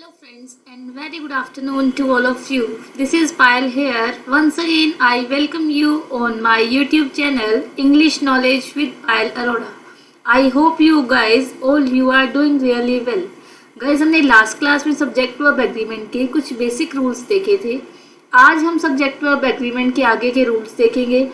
Hello friends and very good afternoon to all of you. This is Payal here. Once again I welcome you on my YouTube channel English Knowledge with Payal Arora. I hope you guys all you are doing really well. Guys हमने last class में subject verb agreement के कुछ basic rules देखे थे. आज हम subject verb agreement के आगे के रूल्स देखेंगे.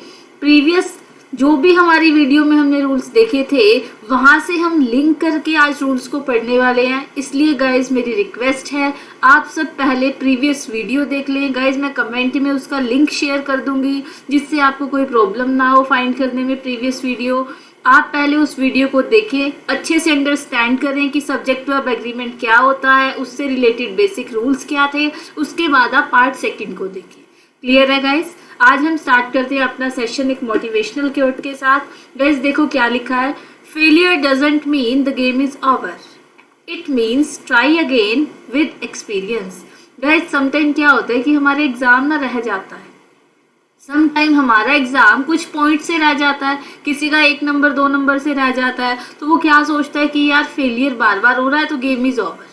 प्रीवियस जो भी हमारी वीडियो में हमने रूल्स देखे थे वहाँ से हम लिंक करके आज रूल्स को पढ़ने वाले हैं. इसलिए गाइज मेरी रिक्वेस्ट है आप सब पहले प्रीवियस वीडियो देख लें. गाइज मैं कमेंट में उसका लिंक शेयर कर दूंगी जिससे आपको कोई प्रॉब्लम ना हो फाइंड करने में प्रीवियस वीडियो. आप पहले उस वीडियो को देखें, अच्छे से अंडरस्टैंड करें कि सब्जेक्ट वर्ब एग्रीमेंट क्या होता है, उससे रिलेटेड बेसिक रूल्स क्या थे. उसके बाद आप पार्ट सेकंड को देखें. क्लियर है गाइज? आज हम स्टार्ट करते हैं अपना सेशन एक मोटिवेशनल कोट के साथ. गाइज देखो क्या लिखा है. Failure doesn't mean the game is over, it means try again with experience. Guys sometime क्या होता है कि हमारे एग्जाम ना रह जाता है. समटाइम हमारा एग्जाम कुछ पॉइंट से रह जाता है, किसी का 1 नंबर 2 नंबर से रह जाता है, तो वो क्या सोचता है कि यार फेलियर बार बार हो रहा है तो game is over.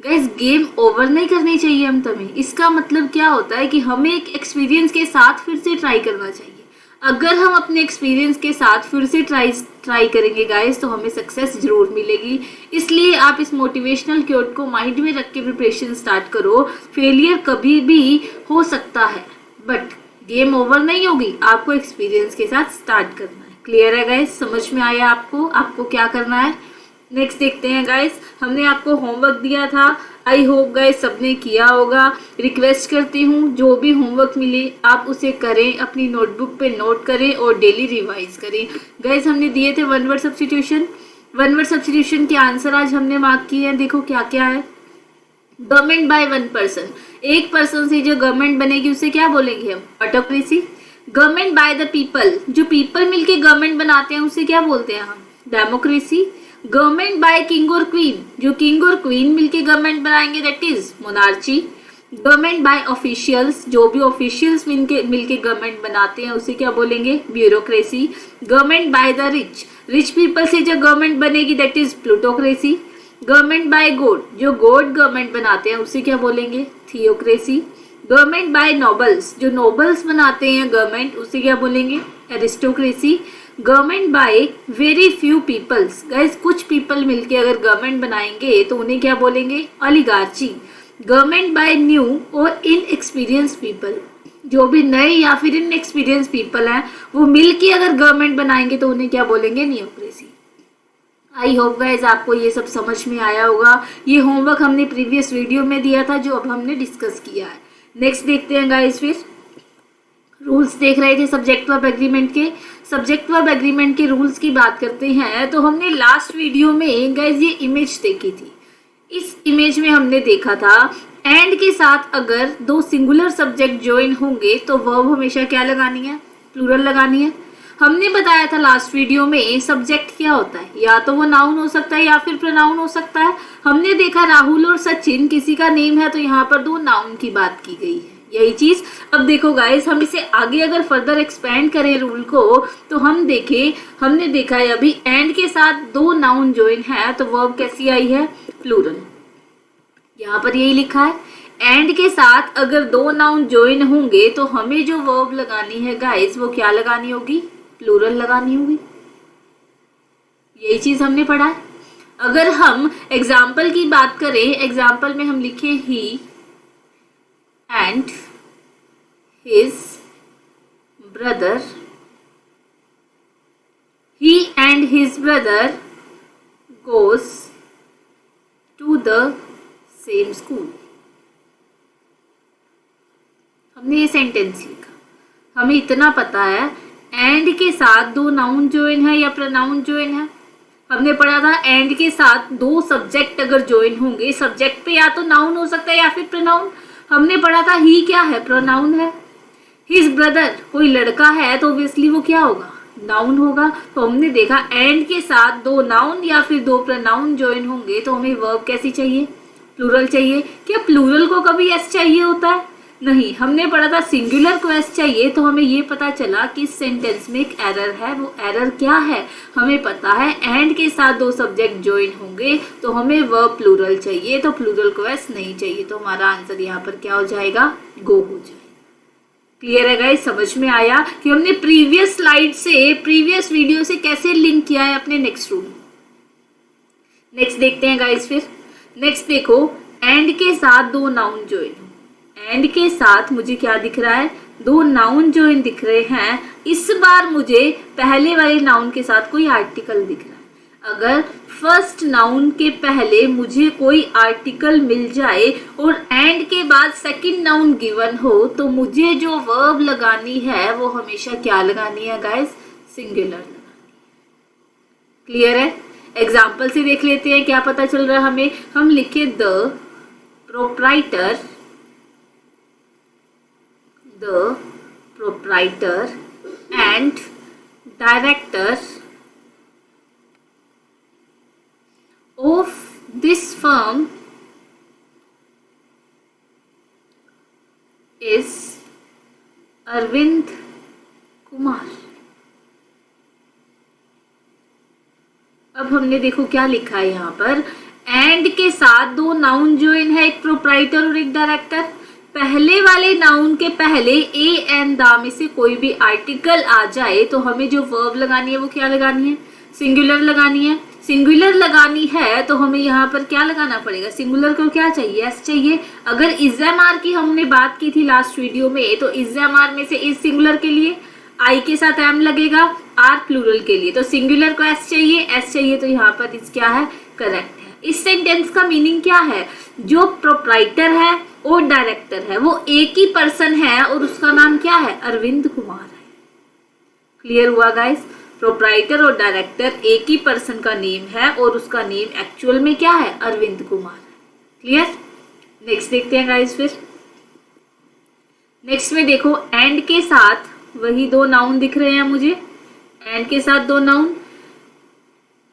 Guys game over नहीं करनी चाहिए हम तभी. इसका मतलब क्या होता है कि हमें एक एक्सपीरियंस के साथ फिर से ट्राई करना चाहिए. अगर हम अपने एक्सपीरियंस के साथ फिर से ट्राई करेंगे गाइस तो हमें सक्सेस जरूर मिलेगी. इसलिए आप इस मोटिवेशनल कोट को माइंड में रख के प्रिपरेशन स्टार्ट करो. फेलियर कभी भी हो सकता है बट गेम ओवर नहीं होगी. आपको एक्सपीरियंस के साथ स्टार्ट करना है. क्लियर है गाइस? समझ में आया आपको क्या करना है. नेक्स्ट देखते हैं गाइस. हमने आपको होमवर्क दिया था. आई होप गाइस सबने किया होगा. रिक्वेस्ट करती हूँ जो भी होमवर्क मिले आप उसे करें, अपनी नोटबुक पे नोट करें और डेली रिवाइज करें. गाइस हमने दिए थे one word substitution. One word substitution के आंसर आज हमने मार्क किए हैं. देखो क्या क्या है. गवर्नमेंट बाय वन पर्सन, एक पर्सन से जो गवर्नमेंट बनेगी उसे क्या बोलेंगे हम? Autocracy. Government by the people, जो पीपल मिलके गवर्नमेंट बनाते हैं उसे क्या बोलते हैं हम? डेमोक्रेसी. गवर्नमेंट बाय किंग और क्वीन, जो किंग और क्वीन मिलके गवर्नमेंट बनाएंगे that is monarchy. Government by officials, जो भी ऑफिशियल्स मिलके गवर्नमेंट बनाते हैं उसे क्या बोलेंगे? Bureaucracy. Government by the rich, rich people से जो गवर्नमेंट बनेगी that is plutocracy. Government by god, जो गॉड गवर्नमेंट बनाते हैं उसे क्या बोलेंगे? थियोक्रेसी. गवर्नमेंट बाय नोबल्स, जो नोबल्स बनाते हैं गवर्नमेंट उसे क्या बोलेंगे? Aristocracy. Government by very few peoples, guys कुछ पीपल मिलके अगर गवर्नमेंट बनाएंगे तो उन्हें क्या बोलेंगे? ओलिगार्ची. गवर्नमेंट बाय न्यू और इनएक्सपीरियंस पीपल, जो भी नए या फिर इनएक्सपीरियंस पीपल हैं वो मिलके अगर गवर्नमेंट बनाएंगे तो उन्हें क्या बोलेंगे? नियोक्रेसी. आई होप गाइज आपको ये सब समझ में आया होगा. ये होमवर्क हमने प्रीवियस वीडियो में दिया था जो अब हमने डिस्कस किया है. नेक्स्ट देखते हैं गाइज. फिर रूल्स देख रहे थे सब्जेक्ट वर्ब एग्रीमेंट के. सब्जेक्ट वर्ब एग्रीमेंट के रूल्स की बात करते हैं तो हमने लास्ट वीडियो में गाइज ये इमेज देखी थी. इस इमेज में हमने देखा था एंड के साथ अगर 2 सिंगुलर सब्जेक्ट ज्वाइन होंगे तो वर्ब हमेशा क्या लगानी है? प्लूरल लगानी है. हमने बताया था लास्ट वीडियो में सब्जेक्ट क्या होता है, या तो वो नाउन हो सकता है या फिर प्रोनाउन हो सकता है. हमने देखा राहुल और सचिन किसी का नेम है तो यहाँ पर 2 नाउन की बात की गई है. यही चीज अब देखो गाइस हम इसे आगे अगर फर्दर एक्सपेंड करें रूल को तो हमने देखा है अभी एंड के साथ 2 नाउन ज्वाइन है तो वर्ब कैसी आई है? प्लूरल. यहाँ पर यही लिखा है एंड के साथ अगर 2 नाउन ज्वाइन होंगे तो हमें जो वर्ब लगानी है गाइस वो क्या लगानी होगी? प्लूरल लगानी होगी. यही चीज हमने पढ़ा है. अगर हम एग्जाम्पल की बात करें, एग्जाम्पल में हम लिखे he and his brother, he and his brother goes to the same school. हमने ये सेंटेंस लिखा. हमें इतना पता है एंड के साथ 2 नाउन ज्वाइन है या प्रोनाउन ज्वाइन है. हमने पढ़ा था एंड के साथ 2 सब्जेक्ट अगर ज्वाइन होंगे, सब्जेक्ट पे या तो नाउन हो सकता है या फिर प्रोनाउन. हमने पढ़ा था ही क्या है? प्रोनाउन है. हिज ब्रदर कोई लड़का है तो ऑब्वियसली वो क्या होगा? नाउन होगा. तो हमने देखा एंड के साथ 2 नाउन या फिर 2 प्रोनाउन ज्वाइन होंगे तो हमें वर्ब कैसी चाहिए? प्लूरल चाहिए. क्या प्लूरल को कभी एस चाहिए होता है? नहीं, हमने पढ़ा था सिंगुलर क्वेश्चन चाहिए, तो हमें ये पता चला कि इस सेंटेंस में एक एरर है। वो एरर क्या है? हमें पता है एंड के साथ दो सब्जेक्ट ज्वाइन होंगे तो हमें वर्ब प्लूरल चाहिए, तो प्लूरल क्वेश्चन नहीं चाहिए। तो हमारा आंसर यहाँ पर क्या हो जाएगा? गो हो जाएगा। क्लियर है गाइस? समझ में आया कि हमने प्रीवियस स्लाइड से, प्रीवियस वीडियो से कैसे लिंक किया है अपने नेक्स्ट रूल। नेक्स्ट देखते हैं गाइस। फिर नेक्स्ट देखो, एंड के साथ दो नाउन ज्वाइन। एंड के साथ मुझे क्या दिख रहा है? दो नाउन ज्वाइन दिख रहे हैं। इस बार मुझे पहले वाले नाउन के साथ कोई आर्टिकल दिख रहा है। अगर फर्स्ट नाउन के पहले मुझे कोई आर्टिकल मिल जाए और एंड के बाद सेकंड नाउन गिवन हो, तो मुझे जो वर्ब लगानी है वो हमेशा क्या लगानी है गाइस? सिंगुलर लगानी है। क्लियर है? एग्जाम्पल से देख लेते हैं क्या पता चल रहा है हमें। हम लिखे the proprietor and director of this firm is Arvind Kumar. अब हमने देखो क्या लिखा है यहाँ पर, एंड के साथ दो नाउन ज्वाइन है, एक प्रोप्राइटर और एक डायरेक्टर। पहले वाले नाउन के पहले ए एंड द में से कोई भी आर्टिकल आ जाए तो हमें जो वर्ब लगानी है वो क्या लगानी है? सिंगुलर लगानी है। सिंगुलर लगानी है तो हमें यहाँ पर क्या लगाना पड़ेगा? सिंगुलर को क्या चाहिए? एस चाहिए। अगर इज़-एम-आर की हमने बात की थी लास्ट वीडियो में, तो इज़-एम-आर में से इज सिंगुलर के लिए आई के साथ एम लगेगा, आर प्लूरल के लिए तो सिंगुलर को एस चाहिए, एस चाहिए, तो यहाँ पर इस क्या है? करेक्ट है। इस सेंटेंस का मीनिंग क्या है? जो प्रोप्राइटर है और डायरेक्टर है वो एक ही पर्सन है और उसका नाम क्या है? अरविंद कुमार है। क्लियर हुआ गाइस? प्रोप्राइटर और डायरेक्टर एक ही पर्सन का नेम है और उसका नेम एक्चुअल में क्या है? अरविंद कुमार है। क्लियर? नेक्स्ट देखते हैं गाइस। फिर नेक्स्ट में देखो, एंड के साथ वही दो नाउन दिख रहे हैं मुझे। एंड के साथ दो नाउन।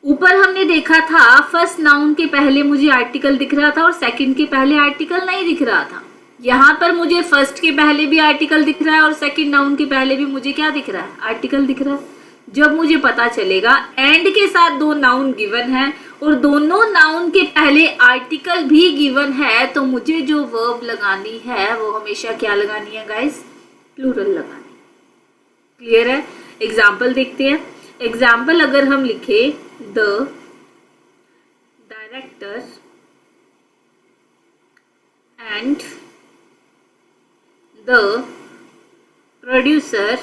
ऊपर हमने देखा था फर्स्ट नाउन के पहले मुझे आर्टिकल दिख रहा था और सेकंड के पहले आर्टिकल नहीं दिख रहा था। यहाँ पर मुझे फर्स्ट के पहले भी आर्टिकल दिख रहा है और सेकंड नाउन के पहले भी मुझे क्या दिख रहा है? आर्टिकल दिख रहा है। जब मुझे पता चलेगा एंड के साथ दो नाउन गिवन है और दोनों नाउन के पहले आर्टिकल भी गिवन है, तो मुझे जो वर्ब लगानी है वो हमेशा क्या लगानी है गाइस? प्लूरल लगानी। क्लियर है? एग्जाम्पल देखते हैं। एग्जाम्पल अगर हम लिखे the director and the producer,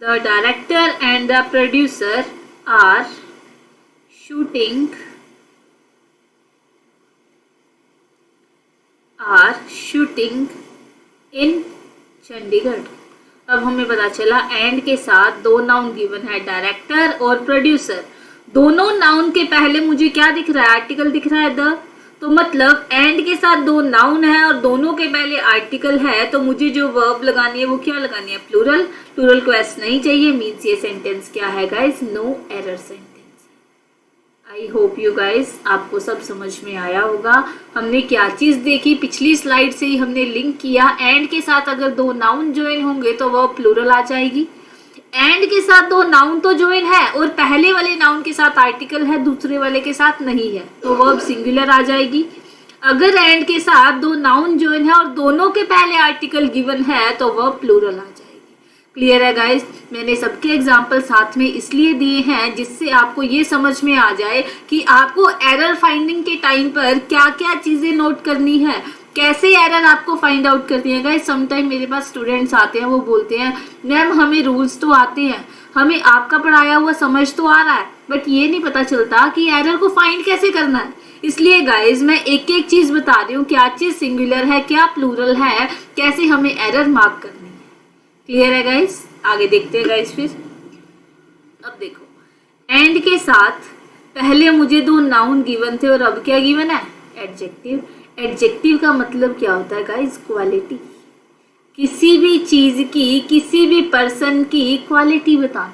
the director and the producer are shooting in Chandigarh. अब हमें पता चला एंड के साथ दो नाउन गिवन है, डायरेक्टर और प्रोड्यूसर। दोनों नाउन के पहले मुझे क्या दिख रहा है? आर्टिकल दिख रहा है द। तो मतलब एंड के साथ दो नाउन है और दोनों के पहले आर्टिकल है, तो मुझे जो वर्ब लगानी है वो क्या लगानी है? प्लूरल। प्लूरल को एस नहीं चाहिए, मीन्स ये सेंटेंस क्या है guys? No error sentence. I hope you guys आपको सब समझ में आया होगा। हमने क्या चीज़ देखी? पिछली स्लाइड से ही हमने लिंक किया, एंड के साथ अगर दो नाउन ज्वाइन होंगे तो वह प्लूरल आ जाएगी। एंड के साथ दो नाउन तो ज्वाइन है और पहले वाले नाउन के साथ आर्टिकल है, दूसरे वाले के साथ नहीं है, तो वर्ब सिंगुलर आ जाएगी। अगर एंड के साथ दो नाउन ज्वाइन है और दोनों के पहले आर्टिकल गिवन है तो वर्ब प्लूरल आ जाएगी। क्लियर है गाइस? मैंने सबके एग्जाम्पल साथ में इसलिए दिए हैं जिससे आपको ये समझ में आ जाए कि आपको एरर फाइंडिंग के टाइम पर क्या क्या चीज़ें नोट करनी है, कैसे एरर आपको फाइंड आउट करती है। गाइस समटाइम मेरे पास स्टूडेंट्स आते हैं, वो बोलते हैं मैम हमें रूल्स तो आते हैं, हमें आपका पढ़ाया हुआ समझ तो आ रहा है, बट ये नहीं पता चलता कि एरर को फाइंड कैसे करना है। इसलिए गाइस मैं एक एक चीज़ बता रही हूँ, क्या चीज़ सिंगुलर है, क्या प्लूरल है, कैसे हमें एरर मार्क करनी है। क्लियर है गाइस? आगे देखते हैं गाइस। फिर अब देखो, एंड के साथ पहले मुझे दो नाउन गिवन थे और अब क्या गिवन है? एडजेक्टिव। एडजेक्टिव का मतलब क्या होता है गाइस? क्वालिटी। किसी भी चीज़ की, किसी भी पर्सन की क्वालिटी बताना।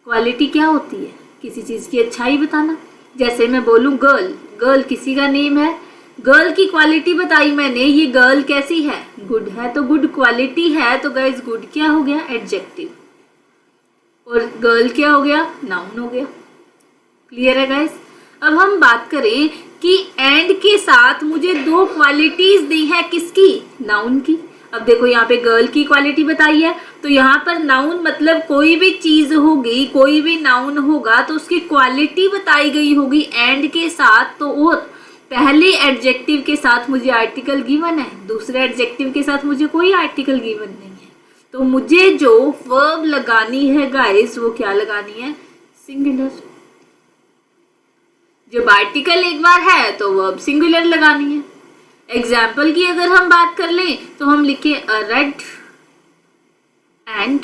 क्वालिटी क्या होती है? किसी चीज़ की अच्छाई बताना। जैसे मैं बोलूँ गर्ल, गर्ल किसी का नेम है, गर्ल की क्वालिटी बताई मैंने, ये गर्ल कैसी है, गुड है, तो गुड क्वालिटी है, तो गाइज गुड क्या हो गया, एडजेक्टिव, और गर्ल क्या हो गया, नाउन हो गया। क्लियर है गाइज। अब हम बात करें कि एंड के साथ मुझे दो क्वालिटीज दी है, किसकी, नाउन की। अब देखो यहाँ पे गर्ल की क्वालिटी बताई है, तो यहाँ पर नाउन मतलब कोई भी चीज होगी, कोई भी नाउन होगा तो उसकी क्वालिटी बताई गई होगी एंड के साथ। तो और पहले एडजेक्टिव के साथ मुझे आर्टिकल गिवन है, दूसरे एडजेक्टिव के साथ मुझे कोई आर्टिकल गिवन नहीं है, तो मुझे जो वर्ब लगानी है गाइस वो क्या लगानी है, सिंगुलर। जब आर्टिकल एक बार है तो वर्ब सिंगुलर लगानी है। एग्जाम्पल की अगर हम बात कर लें तो हम लिखे a red and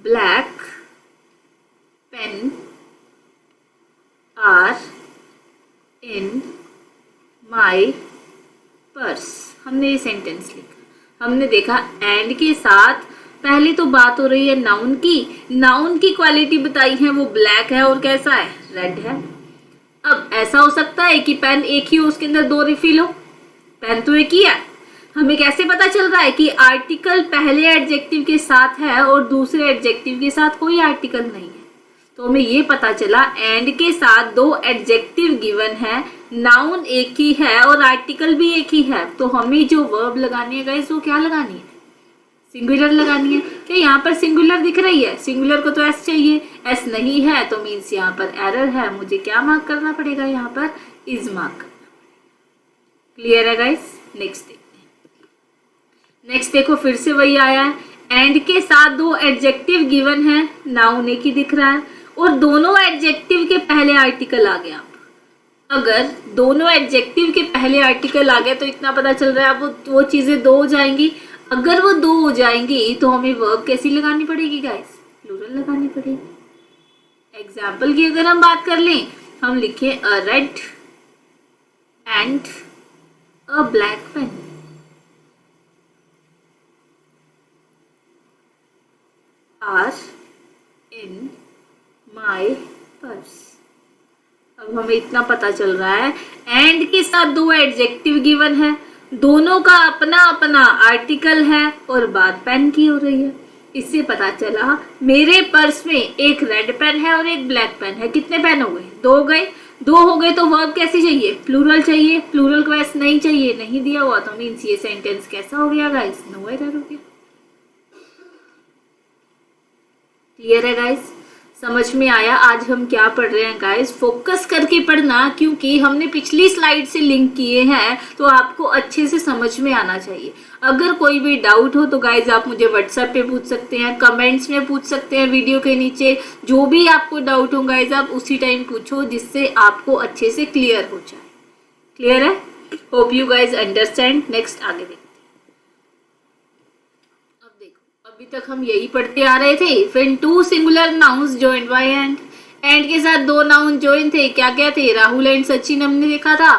black pen are in my purse. हमने ये सेंटेंस लिखा, हमने देखा एंड के साथ पहले तो बात हो रही है नाउन की, नाउन की क्वालिटी बताई है वो ब्लैक है और कैसा है, रेड है। अब ऐसा हो सकता है कि पेन एक ही हो, उसके अंदर दो रिफिल हो, पेन तो एक ही है। हमें कैसे पता चल रहा है कि आर्टिकल पहले एडजेक्टिव के साथ है और दूसरे एडजेक्टिव के साथ कोई आर्टिकल नहीं है, तो हमें ये पता चला एंड के साथ दो एडजेक्टिव गिवन है, नाउन एक ही है और आर्टिकल भी एक ही है, तो हमें जो वर्ब लगानी है गाइस वो क्या लगानी है, सिंगुलर लगानी है। क्या यहाँ पर सिंगुलर दिख रही है, सिंगुलर को तो एस चाहिए, एस नहीं है तो मीन्स यहाँ पर एरर है, मुझे क्या मार्क करना पड़ेगा, यहाँ पर इज मार्क करना पड़ेगा। क्लियर है गाइस। नेक्स्ट देखते हैं। नेक्स्ट देखो फिर से वही आया है, एंड के साथ दो एडजेक्टिव गिवन है, नाउन एक ही दिख रहा है और दोनों एडजेक्टिव के पहले आर्टिकल आ गया। अगर दोनों एडजेक्टिव के पहले आर्टिकल आ गया तो इतना पता चल रहा है अब वो चीजें दो हो जाएंगी। अगर वो दो हो जाएंगी तो हमें वर्ब कैसी लगानी पड़ेगी गाइस, प्लूरल लगानी पड़ेगी। एग्जाम्पल की अगर हम बात कर लें, हम लिखे a red and a black pen. Are in my purse. अब हमें इतना पता चल रहा है एंड के साथ दो एडजेक्टिव गिवन है, दोनों का अपना अपना आर्टिकल है और बात पेन की हो रही है। इससे पता चला मेरे पर्स में एक रेड पेन है और एक ब्लैक पेन है। कितने पेन हो गए, दो हो गए, दो हो गए तो वर्ब कैसी चाहिए, प्लूरल चाहिए, प्लूरल को ऐसे नहीं चाहिए, नहीं दिया हुआ तो मीन्स ये सेंटेंस कैसा हो गया गाइस, नो एरर हो गया। क्लियर है गाइस, समझ में आया आज हम क्या पढ़ रहे हैं गाइस, फोकस करके पढ़ना क्योंकि हमने पिछली स्लाइड से लिंक किए हैं तो आपको अच्छे से समझ में आना चाहिए। अगर कोई भी डाउट हो तो गाइस आप मुझे व्हाट्सएप पे पूछ सकते हैं, कमेंट्स में पूछ सकते हैं, वीडियो के नीचे जो भी आपको डाउट हो गाइस आप उसी टाइम पूछो जिससे आपको अच्छे से क्लियर हो जाए। क्लियर है, hope you guys understand. Next आगे देखते हैं। अभी तक हम यही पढ़ते आ रहे थे, when two singular nouns joined by and, and के साथ दो नाउन जॉइन थे, क्या क्या थे, राहुल एंड सचिन हमने देखा था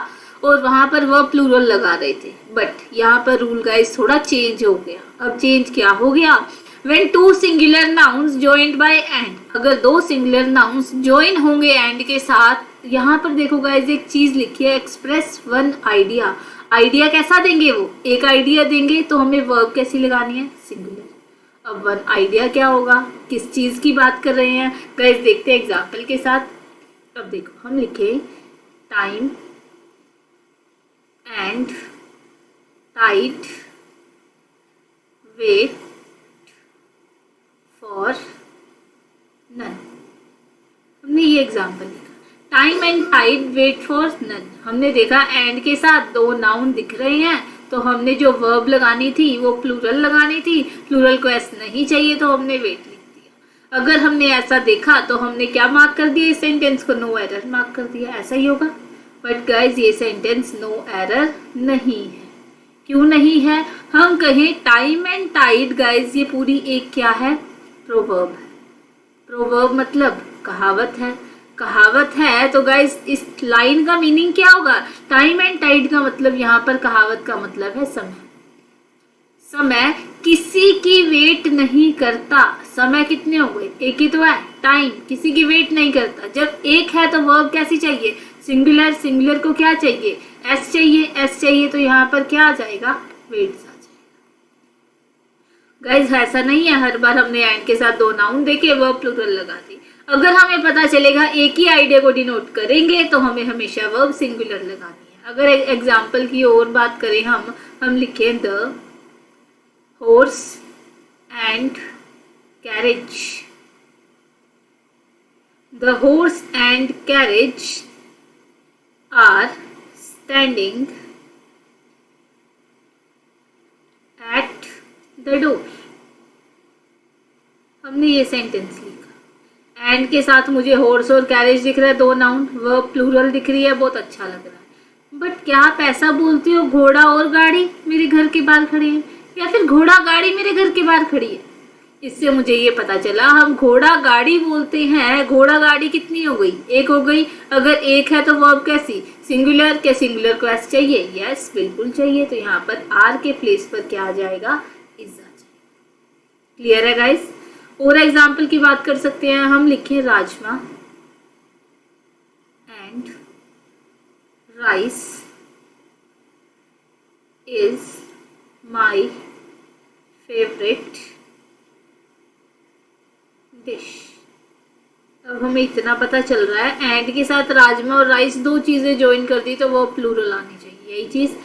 और वहां पर वह प्लूरल लगा रहे थे। बट यहाँ पर रूल गाइस थोड़ा चेंज हो गया। अब चेंज क्या हो गया, when two singular nouns joined by and, अगर दो सिंगुलर नाउन्स जॉइन होंगे एंड के साथ, यहाँ पर देखो गाइस एक चीज लिखी है, एक्सप्रेस वन आइडिया। आइडिया कैसा देंगे, वो एक आइडिया देंगे तो हमें वर्ब कैसी लगानी है, सिंगुलर। अब वन आइडिया क्या होगा, किस चीज की बात कर रहे हैं गाइस, देखते हैं एग्जाम्पल के साथ। अब देखो हम लिखे time and tide wait for none. हमने ये एग्जाम्पल लिखा, time and tide wait for none. हमने देखा एंड के साथ दो नाउन दिख रहे हैं तो हमने जो वर्ब लगानी थी वो प्लूरल लगानी थी, प्लूरल को ऐसा नहीं चाहिए तो हमने वेट लिख दिया। अगर हमने ऐसा देखा तो हमने क्या मार्क कर दिया, इस सेंटेंस को नो एरर मार्क कर दिया, ऐसा ही होगा। बट गाइज ये सेंटेंस नो एरर नहीं है। क्यों नहीं है, हम कहें टाइम एंड टाइड गाइज ये पूरी एक क्या है, प्रोवर्ब है। प्रोवर्ब मतलब कहावत है, कहावत है तो गाइस इस लाइन का मीनिंग क्या होगा, टाइम एंड टाइड का मतलब यहाँ पर कहावत का मतलब है समय। समय किसी की वेट नहीं करता। समय कितने हो गए, एक ही तो है, टाइम, किसी की वेट नहीं करता। जब एक है तो वर्ब कैसी चाहिए, सिंगुलर। सिंगुलर को क्या चाहिए, एस चाहिए। एस चाहिए तो यहाँ पर क्या आ जाएगा, वेट्स आ जाएगा। गाइज ऐसा नहीं है हर बार हमने एंड के साथ 2 नाउन देके वर्ब प्लूरल लगा दी। अगर हमें पता चलेगा एक ही आइडिया को डिनोट करेंगे तो हमें हमेशा वर्ब सिंगुलर लगानी है। अगर एग्जाम्पल की और बात करें हम लिखें the horse and carriage. The horse and carriage are standing at the door. हमने ये सेंटेंस लिखा। एंड के साथ मुझे हॉर्स और कैरेज दिख रहा है, 2 नाउन, वर्ब प्लूरल दिख रही है, बहुत अच्छा लग रहा है। बट क्या आप ऐसा बोलते हो घोड़ा और गाड़ी मेरे घर के बाहर खड़े हैं, या फिर घोड़ा गाड़ी मेरे घर के बाहर खड़ी है? इससे मुझे ये पता चला हम घोड़ा गाड़ी बोलते हैं। घोड़ा गाड़ी कितनी हो गई, एक हो गई। अगर एक है तो वर्ब कैसी, सिंगुलर। क्या सिंगुलर को एस चाहिए, यस बिल्कुल चाहिए। तो यहाँ पर आर के प्लेस पर क्या आ जाएगा, इज आ जाएगा। क्लियर है गाइस। और एग्जाम्पल की बात कर सकते हैं, हम लिखें rajma and rice is my favourite dish. अब हमें इतना पता चल रहा है एंड के साथ राजमा और राइस 2 चीजें ज्वाइन कर दी तो वो प्लूरल आनी चाहिए। यही चीज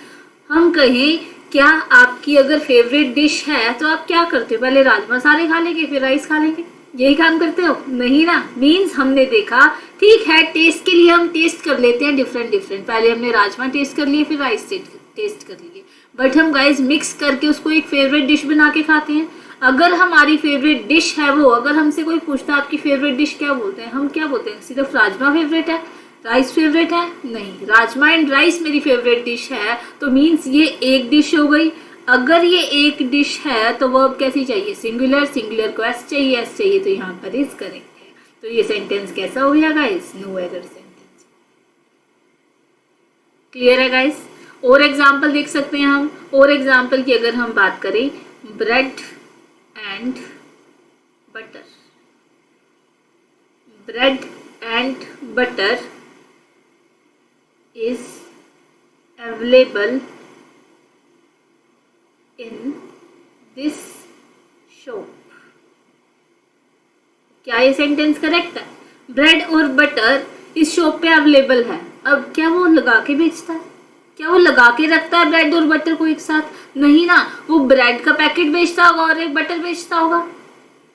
हम कहें, क्या आपकी अगर फेवरेट डिश है तो आप क्या करते हो, पहले राजमा सारे खा लेंगे फिर राइस खा लेंगे, यही काम करते हो? नहीं ना। मीन्स हमने देखा ठीक है टेस्ट के लिए हम टेस्ट कर लेते हैं डिफरेंट डिफरेंट। पहले हमने राजमा टेस्ट कर लिए फिर राइस टेस्ट कर लिए, बट हम गाइस मिक्स करके उसको एक फेवरेट डिश बना के खाते हैं। अगर हमारी फेवरेट डिश है वो, अगर हमसे कोई पूछता है आपकी फेवरेट डिश क्या बोलते हैं, हम क्या बोलते हैं, सिर्फ राजमा फेवरेट है, राइस फेवरेट है? नहीं, राजमा एंड राइस मेरी फेवरेट डिश है, तो मीन्स ये एक डिश हो गई। अगर ये एक डिश है तो वर्ब कैसी चाहिए, सिंगुलर। सिंगुलर को एस चाहिए, एस चाहिए तो यहाँ पर इज करेक्ट है। तो ये सेंटेंस कैसा हो गया guys, no error sentence. Clear है गाइस। और एग्जाम्पल देख सकते हैं हम। और एग्जाम्पल की अगर हम बात करें, bread and butter. Bread and butter is available in this shop। क्या ये सेंटेंस करेक्ट है? ब्रेड और बटर इस शॉप पे अवेलेबल है। अब क्या वो लगा के बेचता है, क्या वो लगा के रखता है ब्रेड और बटर को एक साथ? नहीं ना, वो ब्रेड का पैकेट बेचता होगा और एक बटर बेचता होगा।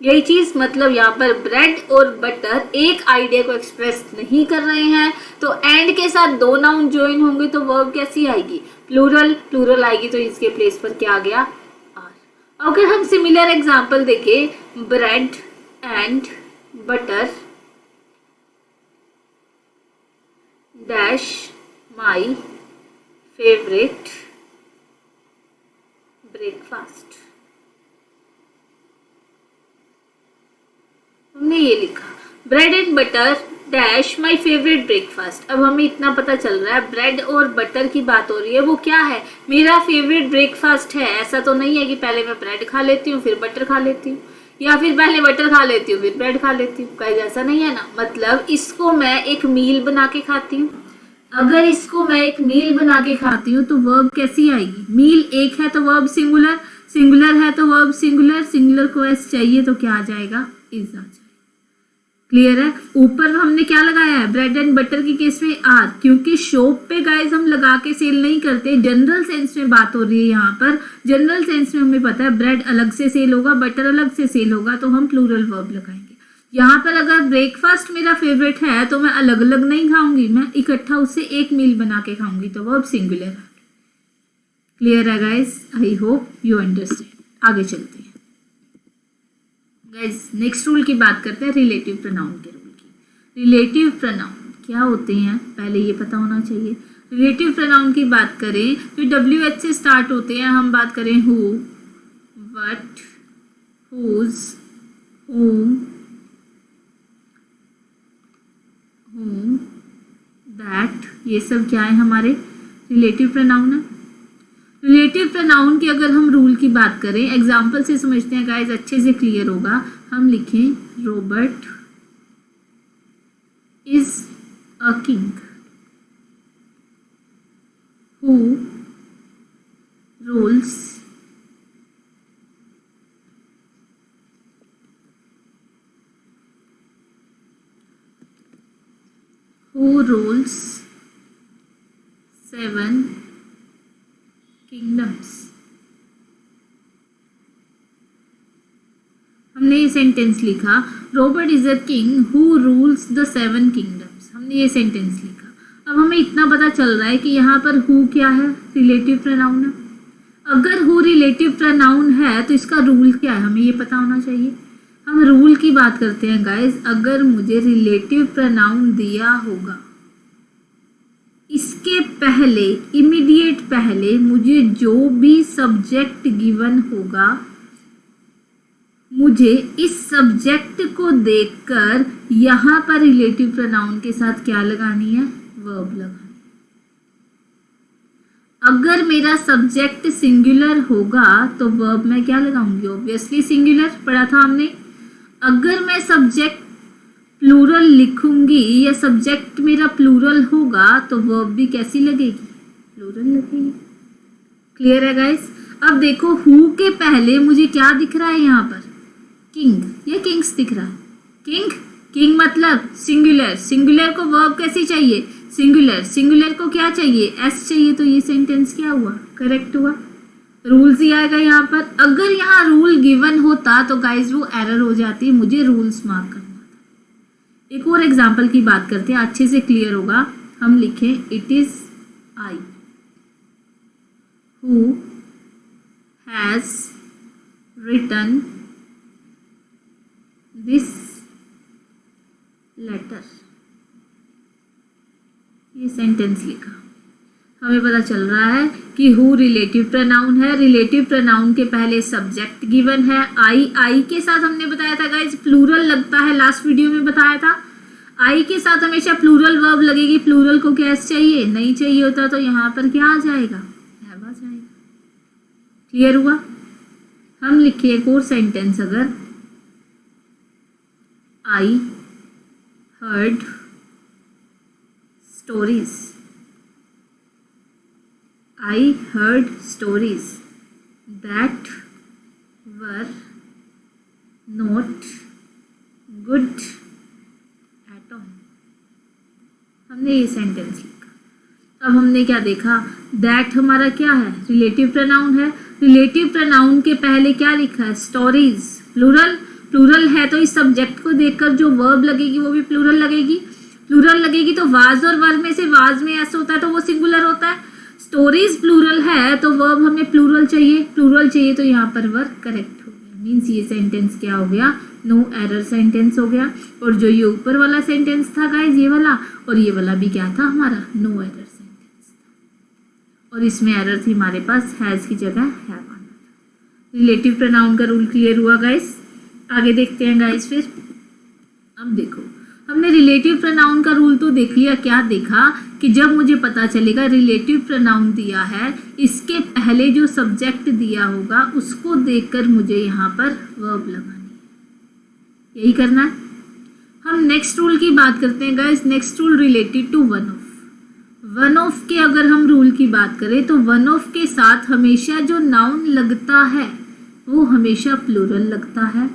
यही चीज मतलब यहाँ पर ब्रेड और बटर एक आइडिया को एक्सप्रेस नहीं कर रहे हैं, तो एंड के साथ 2 नाउन ज्वाइन होंगे तो वर्ब कैसी आएगी, प्लूरल। प्लूरल आएगी तो इसके प्लेस पर क्या आ गया, आर। अगर हम सिमिलर एग्जांपल देखें, bread and butter dash my favourite breakfast. हमने ये लिखा bread and butter dash my favourite breakfast. अब हमें इतना पता चल रहा है ब्रेड और बटर की बात हो रही है, वो क्या है, मेरा फेवरेट ब्रेकफास्ट है। ऐसा तो नहीं है कि पहले मैं ब्रेड खा लेती हूँ फिर बटर खा लेती हूँ, या फिर पहले बटर खा लेती हूँ फिर ब्रेड खा लेती हूँ। कहीं ऐसा नहीं है ना। मतलब इसको मैं एक मील बना के खाती हूँ। अगर इसको मैं एक मील बना के खाती हूँ तो वर्ब कैसी आएगी, मील एक है तो वर्ब सिंगुलर, सिंगुलर है तो वर्ब सिंगुलर, सिंगुलर को एस चाहिए तो क्या आ जाएगा, इज आ जाएगा। क्लियर है। ऊपर हमने क्या लगाया है, ब्रेड एंड बटर के केस में आर, क्योंकि शॉप पे गाइस हम लगा के सेल नहीं करते। जनरल सेंस में बात हो रही है यहाँ पर। जनरल सेंस में हमें पता है ब्रेड अलग से सेल होगा, बटर अलग से सेल होगा, तो हम प्लूरल वर्ब लगाएंगे। यहाँ पर अगर ब्रेकफास्ट मेरा फेवरेट है तो मैं अलग अलग नहीं खाऊंगी, मैं इकट्ठा उससे एक मील बना के खाऊंगी, तो वर्ब सिंगुलर है। क्लियर है guys, I hope you understand. आगे चलते हैं गाइस, नेक्स्ट रूल की बात करते हैं, रिलेटिव प्रोनाउन के रूल की। रिलेटिव प्रोनाउन क्या होते हैं पहले ये पता होना चाहिए। रिलेटिव प्रोनाउन की बात करें तो WH से स्टार्ट होते हैं। हम बात करें who, what, whose, whom, whom, that, ये सब क्या है, हमारे रिलेटिव प्रोनाउन है। रिलेटिव प्रोनाउन की अगर हम रूल की बात करें, एग्जाम्पल से समझते हैं गाइस, अच्छे से क्लियर होगा। हम लिखें Robert is a king who rules seven kingdoms। हमने ये सेंटेंस लिखा, Robert is a king who rules the 7 kingdoms. हमने ये सेंटेंस लिखा। अब हमें इतना पता चल रहा है कि यहाँ पर हु क्या है, रिलेटिव प्रोनाउन है। अगर हु रिलेटिव प्रोनाउन है तो इसका रूल क्या है, हमें ये पता होना चाहिए। हम रूल की बात करते हैं गाइस। अगर मुझे रिलेटिव प्रोनाउन दिया होगा, इसके पहले इमीडिएट पहले मुझे जो भी सब्जेक्ट गिवन होगा, मुझे इस सब्जेक्ट को देखकर यहाँ पर रिलेटिव प्रोनाउन के साथ क्या लगानी है, वर्ब लगानी। अगर मेरा सब्जेक्ट सिंगुलर होगा तो वर्ब मैं क्या लगाऊंगी, ऑब्वियसली सिंगुलर, पढ़ा था हमने। अगर मैं सब्जेक्ट प्लूरल लिखूंगी या सब्जेक्ट मेरा प्लूरल होगा तो वर्ब भी कैसी लगेगी, प्लूरल लगेगी। क्लियर है गाइस। अब देखो हु के पहले मुझे क्या दिख रहा है यहाँ पर, किंग या किंग्स दिख रहा है। किंग, किंग मतलब सिंगुलर। सिंगुलर को वर्ब कैसी चाहिए, सिंगुलर। सिंगुलर को क्या चाहिए, एस चाहिए। तो ये सेंटेंस क्या हुआ, करेक्ट हुआ। रूल्स ही आएगा यहाँ पर। अगर यहाँ रूल गिवन होता तो गाइज वो एरर हो जाती, मुझे रूल्स मार्क करना था। एक और एग्जाम्पल की बात करते हैं, अच्छे से क्लियर होगा। हम लिखें it is I who has written this letter. ये सेंटेंस लिखा। हमें पता चल रहा है कि हु रिलेटिव प्रोनाउन है। रिलेटिव प्रोनाउन के पहले सब्जेक्ट गिवन है आई। आई के साथ हमने बताया था गाइज प्लूरल लगता है, लास्ट वीडियो में बताया था। आई के साथ हमेशा प्लूरल वर्ब लगेगी। प्लूरल को क्या चाहिए, नहीं चाहिए होता तो यहाँ पर क्या आ जाएगा, हैव आ जाएगा। क्लियर हुआ। हम लिखे एक और सेंटेंस, अगर I heard stories, I heard stories that were not good at all। हमने ये सेंटेंस लिखा। अब हमने क्या देखा, that हमारा क्या है, रिलेटिव प्रोनाउन है। रिलेटिव प्रोनाउन के पहले क्या लिखा है, स्टोरीज, प्लूरल। प्लूरल है तो इस सब्जेक्ट को देखकर जो वर्ब लगेगी वो भी प्लूरल लगेगी। प्लूरल लगेगी तो वाज और वर्ब में से वाज में ऐसा होता है तो वो सिंगुलर होता है। स्टोरीज प्लूरल है तो वर्ब हमें प्लूरल चाहिए। प्लूरल चाहिए तो यहाँ पर वर्ब करेक्ट हो गया। मीन्स ये सेंटेंस क्या हो गया, नो एरर सेंटेंस हो गया। और जो ये ऊपर वाला सेंटेंस था गाइज, ये वाला और ये वाला भी क्या था हमारा, नो एरर सेंटेंस था। और इसमें एरर थी हमारे पास, हैज की जगह हैव आना था। रिलेटिव प्रोनाउन का रूल क्लियर हुआ गाइज। आगे देखते हैं गाइज फिर। अब देखो हमने रिलेटिव प्रोनाउन का रूल तो देख लिया। क्या देखा कि जब मुझे पता चलेगा रिलेटिव प्रोनाउन दिया है, इसके पहले जो सब्जेक्ट दिया होगा उसको देखकर मुझे यहाँ पर वर्ब लगानी है। यही करना है। हम नेक्स्ट रूल की बात करते हैं guys. Next rule related to one of. One of के अगर हम रूल की बात करें तो वन ऑफ के साथ हमेशा जो नाउन लगता है वो हमेशा प्लूरल लगता है।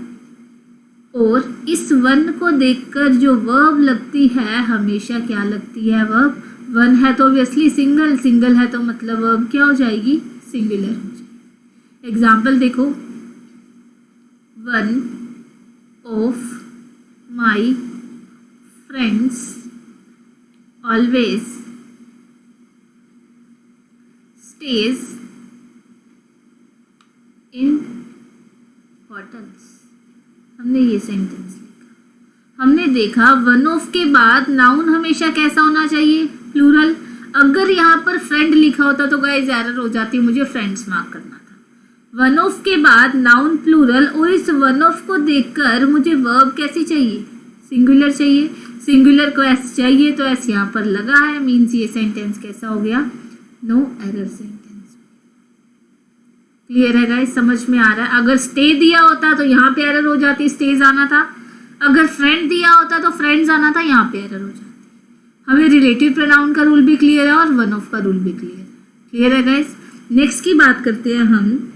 और इस वन को देखकर जो वर्ब लगती है हमेशा क्या लगती है, वर्ब। वन है तो ऑब्वियसली सिंगल, सिंगल है तो मतलब वर्ब क्या हो जाएगी, सिंगुलर हो जाएगी। एग्जाम्पल देखो, one of my friends always stage in hotels. हमने ये सेंटेंस लिखा। हमने देखा वन ऑफ के बाद नाउन हमेशा कैसा होना चाहिए, प्लूरल। अगर यहाँ पर फ्रेंड लिखा होता तो गाइस एरर हो जाती, मुझे फ्रेंड्स मार्क करना था। वन ऑफ के बाद नाउन प्लूरल और इस वन ऑफ को देखकर मुझे वर्ब कैसी चाहिए, सिंगुलर चाहिए। सिंगुलर को एस चाहिए तो एस यहाँ पर लगा है। मीन्स ये सेंटेंस कैसा हो गया, नो एरर सेंटेंस। क्लियर है गाइस, समझ में आ रहा है। अगर स्टे दिया होता तो यहाँ पे एरर हो जाती, स्टेज आना था। अगर फ्रेंड दिया होता तो फ्रेंड्स आना था, यहाँ पे एरर हो जाती। हमें रिलेटिव प्रोनाउन का रूल भी क्लियर है और वन ऑफ का रूल भी क्लियर है। क्लियर है गाइस। नेक्स्ट की बात करते हैं हम।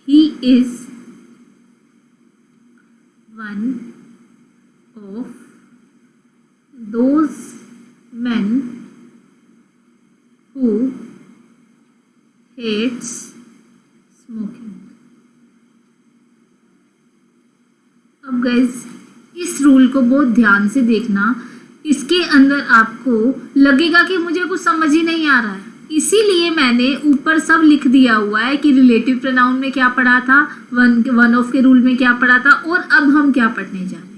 He is one of those men who hates smoking। अब गाइज इस रूल को बहुत ध्यान से देखना, इसके अंदर आपको लगेगा कि मुझे कुछ समझ ही नहीं आ रहा है, इसीलिए मैंने ऊपर सब लिख दिया हुआ है कि रिलेटिव प्रोनाउन में क्या पढ़ा था, वन ऑफ के रूल में क्या पढ़ा था, और अब हम क्या पढ़ने जा रहे हैं।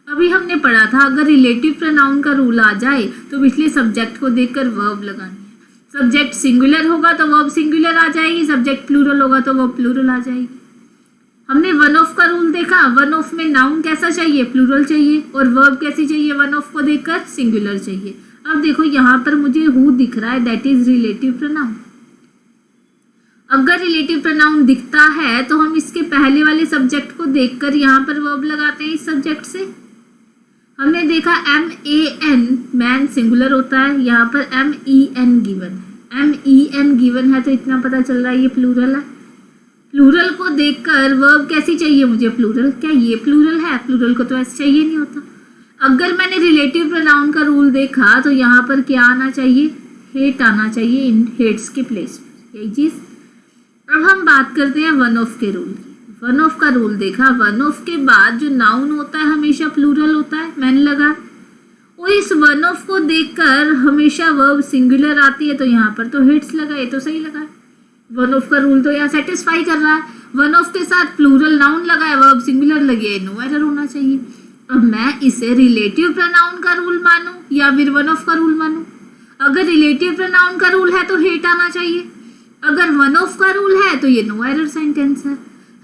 अभी हमने पढ़ा था अगर रिलेटिव प्रोनाउन का रूल आ जाए तो पिछले सब्जेक्ट को देखकर वर्ब लगानी है। सब्जेक्ट सिंगुलर होगा तो वर्ब सिंगुलर आ जाएगी, सब्जेक्ट प्लूरल होगा तो वर्ब प्लूरल आ जाएगी। हमने वन ऑफ का रूल देखा, वन ऑफ में नाउन कैसा चाहिए, प्लूरल चाहिए, और वर्ब कैसी चाहिए, वन ऑफ को देखकर सिंगुलर चाहिए। अब देखो यहाँ पर मुझे हु दिख रहा है, दैट इज रिलेटिव प्रोनाउन। अगर रिलेटिव प्रोनाउन दिखता है तो हम इसके पहले वाले सब्जेक्ट को देखकर यहाँ पर वर्ब लगाते हैं इस सब्जेक्ट से। हमने देखा MAN मैन सिंगुलर होता है, यहाँ पर MEN गिवन है, MEN गिवन है तो इतना पता चल रहा है ये प्लूरल है। प्लूरल को देखकर वर्ब कैसी चाहिए मुझे, प्लूरल। क्या ये प्लूरल है, प्लूरल को तो ऐसे चाहिए नहीं होता। अगर मैंने रिलेटिव प्रोनाउन का रूल देखा तो यहाँ पर क्या आना चाहिए, हेट आना चाहिए इन हेट्स के प्लेस पर, यही चीज। अब हम बात करते हैं वन ऑफ के रूल की। वन ऑफ का रूल देखा, वन ऑफ के बाद जो नाउन होता है हमेशा प्लूरल होता है, मैंने लगा, और इस वन ऑफ को देखकर हमेशा वर्ब सिंगुलर आती है तो यहाँ पर तो हेट्स लगा, ये तो सही लगा। वन ऑफ का रूल तो यहाँ सेटिस्फाई कर रहा है। वन ऑफ के साथ प्लूरल नाउन लगा है, वर्ब सिंगुलर लगी है, नो एरर होना चाहिए। अब मैं इसे रिलेटिव प्रोनाउन का रूल मानूं या फिर वन ऑफ का रूल मानूं। अगर रिलेटिव प्रोनाउन का रूल है तो हेट आना चाहिए, अगर वन ऑफ का रूल है तो ये नो एरर सेंटेंस है।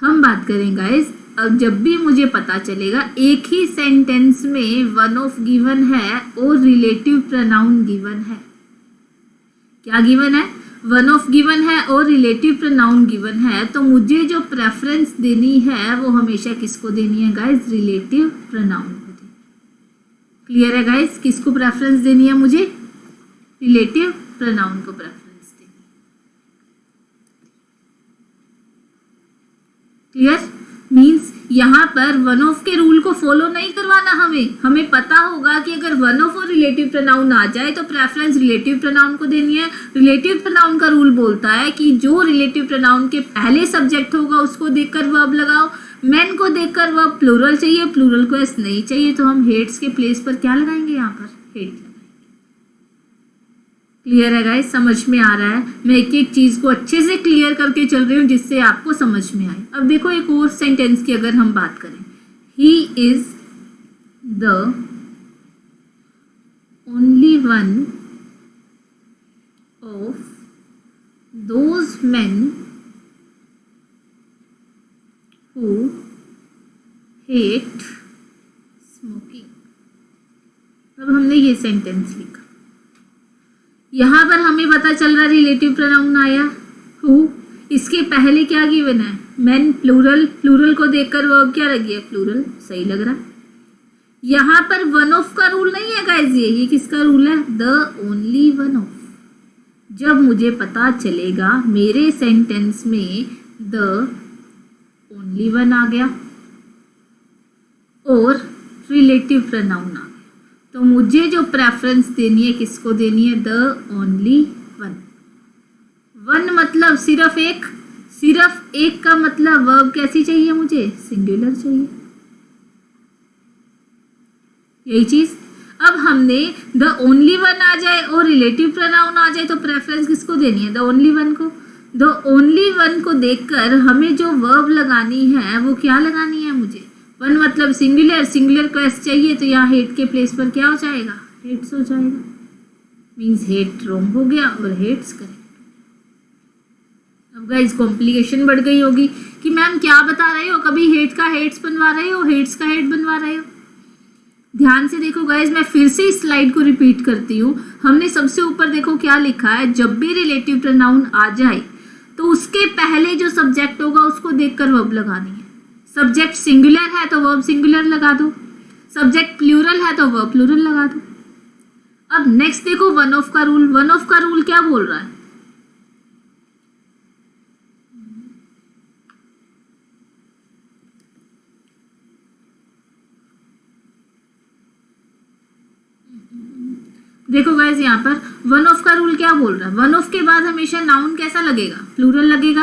हम बात करें गाइस, अब जब भी मुझे पता चलेगा एक ही सेंटेंस में वन ऑफ गिवन है और रिलेटिव प्रोनाउन गिवन है, क्या गिवन है, वन ऑफ गिवन है और रिलेटिव प्रोनाउन गिवन है, तो मुझे जो प्रेफरेंस देनी है वो हमेशा किसको देनी है गाइस, रिलेटिव प्रोनाउन को देनी। क्लियर है गाइस, किसको प्रेफरेंस देनी है मुझे, रिलेटिव प्रोनाउन को प्रेफरेंस। क्लियर मीन्स यहाँ पर वन ऑफ के रूल को फॉलो नहीं करवाना, हमें पता होगा कि अगर वन ऑफ और रिलेटिव प्रोनाउन आ जाए तो प्रेफरेंस रिलेटिव प्रोनाउन को देनी है। रिलेटिव प्रोनाउन का रूल बोलता है कि जो रिलेटिव प्रोनाउन के पहले सब्जेक्ट होगा उसको देखकर वर्ब लगाओ। मैन को देखकर वर्ब प्लूरल चाहिए, प्लूरल को एस नहीं चाहिए, तो हम हेट्स के प्लेस पर क्या लगाएंगे, यहाँ पर हेट लगाएंगे। क्लियर है गाइस, समझ में आ रहा है। मैं एक एक चीज को अच्छे से क्लियर करके चल रही हूँ जिससे आपको समझ में आए। अब देखो एक और सेंटेंस की अगर हम बात करें, he is the only one of those men who hate smoking. अब हमने ये सेंटेंस लिखा, यहाँ पर हमें पता चल रहा है रिलेटिव प्रोनाउन आया हु, इसके पहले क्या गिवन है, मेन प्लूरल, प्लूरल को देखकर वर्ब क्या लगी है, प्लूरल, सही लग रहा है। यहाँ पर वन ऑफ का रूल नहीं है गाइस, ये किसका रूल है, द ओनली वन ऑफ। जब मुझे पता चलेगा मेरे सेंटेंस में द ओनली वन आ गया और रिलेटिव प्रोनाउन आ गया, तो मुझे जो प्रेफरेंस देनी है किसको देनी है, द ओनली वन। वन मतलब सिर्फ एक, सिर्फ एक का मतलब वर्ब कैसी चाहिए मुझे, सिंगुलर चाहिए, यही चीज। अब हमने द ओनली वन आ जाए और रिलेटिव प्रोनाउन आ जाए तो प्रेफरेंस किसको देनी है, द ओनली वन को। द ओनली वन को देखकर हमें जो वर्ब लगानी है वो क्या लगानी है मुझे, वन मतलब सिंगुलर, सिंगुलर को एस चाहिए तो यहाँ हेट के प्लेस पर क्या हो जाएगा, हेट्स हो जाएगा। मीन्स हेट रॉन्ग हो गया और हेट्स करेक्ट। अब गाइस कॉम्प्लिकेशन बढ़ गई होगी कि मैम क्या बता रहे हो, कभी हेट का हेट्स बनवा रहे हो, हेट्स का हेट बनवा रहे हो। ध्यान से देखो गाइस, मैं फिर से इस स्लाइड को रिपीट करती हूँ। हमने सबसे ऊपर देखो क्या लिखा है, जब भी रिलेटिव प्रोनाउन आ जाए तो उसके पहले जो सब्जेक्ट होगा उसको देखकर वर्ब लगानी है। सब्जेक्ट सिंगुलर है तो वर्ब सिंगुलर लगा दो, सब्जेक्ट प्लूरल है तो वर्ब प्लूरल लगा दो। अब नेक्स्ट देखो वन ऑफ का रूल। वन ऑफ का रूल क्या बोल रहा है? देखो गाइस यहाँ पर वन ऑफ का रूल क्या बोल रहा है? वन ऑफ के बाद हमेशा नाउन कैसा लगेगा? प्लूरल लगेगा।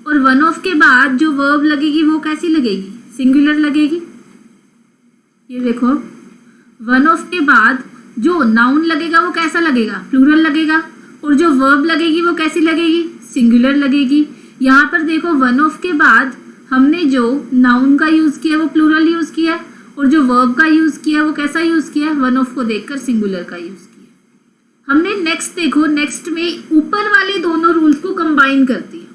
और वन ऑफ के बाद जो वर्ब लगेगी वो कैसी लगेगी? सिंगुलर लगेगी। ये देखो वन ऑफ के बाद जो नाउन लगेगा वो कैसा लगेगा? प्लूरल लगेगा। और जो वर्ब लगेगी वो कैसी लगेगी? सिंगुलर लगेगी। यहाँ पर देखो वन ऑफ के बाद हमने जो नाउन का यूज किया वो प्लूरल यूज किया और जो वर्ब का यूज किया वो कैसा यूज किया? वन ऑफ को देखकर सिंगुलर का यूज किया। हमने नेक्स्ट देखो, नेक्स्ट में ऊपर वाले दोनों रूल्स को कंबाइन कर दिया।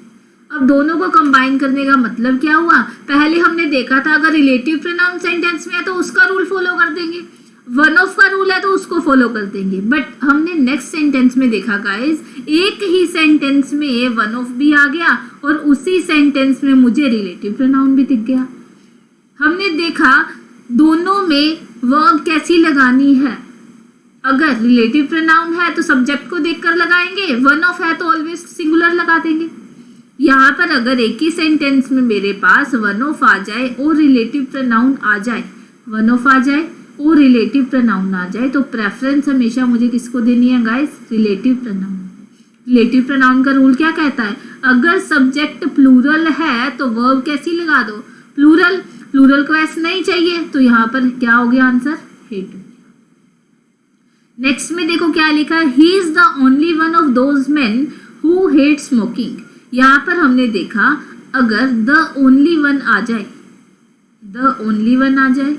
अब दोनों को कंबाइन करने का मतलब क्या हुआ? पहले हमने देखा था अगर रिलेटिव प्रोनाउन सेंटेंस में है तो उसका रूल फॉलो कर देंगे, वन ऑफ का रूल है तो उसको फॉलो कर देंगे। बट हमने नेक्स्ट सेंटेंस में देखा गाइस, एक ही सेंटेंस में वन ऑफ भी आ गया और उसी सेंटेंस में मुझे रिलेटिव प्रोनाउन भी दिख गया। हमने देखा दोनों में वर्ब कैसी लगानी है। अगर रिलेटिव प्रोनाउन है तो सब्जेक्ट को देखकर लगाएंगे, वन ऑफ है तो ऑलवेज सिंगुलर लगा देंगे। यहाँ पर अगर एक ही सेंटेंस में मेरे पास वन ऑफ आ जाए और रिलेटिव प्रोनाउन आ जाए, वन ऑफ आ जाए और रिलेटिव प्रोनाउन आ जाए तो प्रेफरेंस हमेशा मुझे किसको देनी है guys? Relative pronoun. Relative pronoun का रूल क्या कहता है? अगर सब्जेक्ट प्लूरल है तो वर्ब कैसी लगा दो? प्लूरल। प्लूरल को एस नहीं चाहिए तो यहाँ पर क्या हो गया आंसर? हेट। नेक्स्ट में देखो क्या लिखा है? He is the only one of those men who hate smoking. यहाँ पर हमने देखा अगर द ओनली वन आ जाए, द ओनली वन आ जाए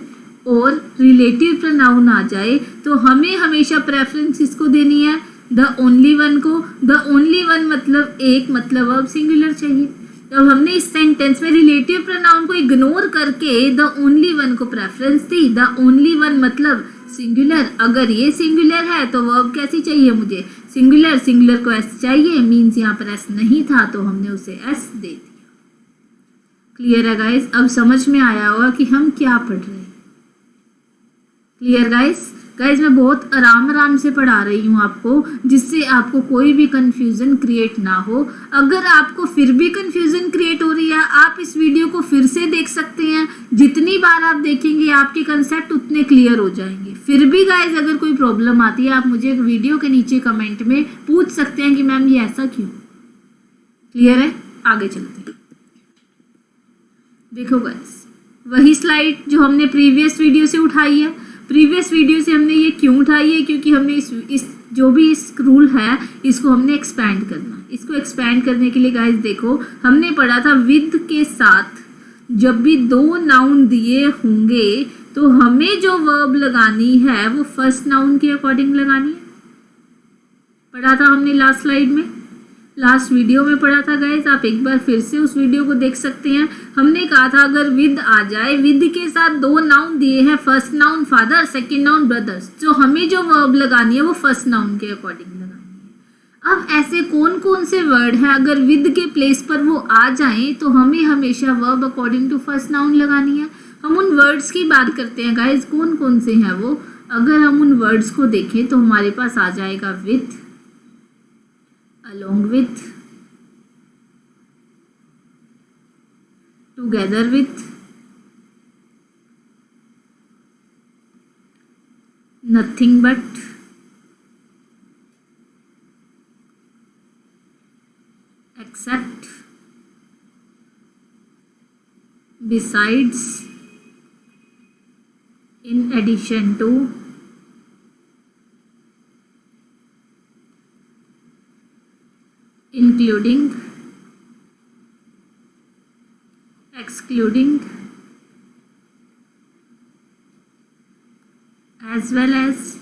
और रिलेटिव प्रोनाउन आ जाए तो हमें हमेशा प्रेफरेंस किसको देनी है? द ओनली वन को। द ओनली वन मतलब एक, मतलब अब सिंगुलर चाहिए। तो हमने इस सेंटेंस में रिलेटिव प्रोनाउन को इग्नोर करके द ओनली वन को preference the. The only one मतलब सिंगुलर। अगर ये सिंगुलर है तो वर्ब कैसी चाहिए मुझे? सिंगुलर। सिंगुलर को एस चाहिए, मीन्स यहाँ पर एस नहीं था तो हमने उसे एस दे दिया। क्लियर है गाइस? अब समझ में आया होगा कि हम क्या पढ़ रहे हैं। Clear guys? गाइस मैं बहुत आराम से पढ़ा रही हूँ आपको, जिससे आपको कोई भी कंफ्यूजन क्रिएट ना हो। अगर आपको फिर भी कंफ्यूजन क्रिएट हो रही है, आप इस वीडियो को फिर से देख सकते हैं। जितनी बार आप देखेंगे आपके कंसेप्ट उतने क्लियर हो जाएंगे। फिर भी गाइस अगर कोई प्रॉब्लम आती है आप मुझे वीडियो के नीचे कमेंट में पूछ सकते हैं कि मैम ये ऐसा क्यों। क्लियर है? आगे चलते हैं। देखो गाइस वही स्लाइड जो हमने प्रीवियस वीडियो से उठाई है। प्रीवियस वीडियो से हमने ये क्यों उठाई है? क्योंकि हमने इस जो भी इस रूल है इसको हमने एक्सपैंड करना। इसको एक्सपैंड करने के लिए गाइस देखो हमने पढ़ा था विद के साथ जब भी दो नाउन दिए होंगे तो हमें जो वर्ब लगानी है वो फर्स्ट नाउन के अकॉर्डिंग लगानी है। पढ़ा था हमने लास्ट स्लाइड में, लास्ट वीडियो में पढ़ा था गाइस। आप एक बार फिर से उस वीडियो को देख सकते हैं। हमने कहा था अगर विद आ जाए, विद के साथ दो नाउन दिए हैं, first noun father, second noun brothers, तो हमें जो वर्ब लगानी है वो फर्स्ट नाउन के अकॉर्डिंग लगानी है। अब ऐसे कौन कौन से वर्ड हैं अगर विद के प्लेस पर वो आ जाएं तो हमें हमेशा verb according to first noun लगानी है। हम उन वर्ड्स की बात करते हैं गाइस, कौन कौन से हैं वो। अगर हम उन वर्ड्स को देखें तो हमारे पास आ जाएगा with, along with, together with, nothing but, except, besides, in addition to, including, excluding, as well as,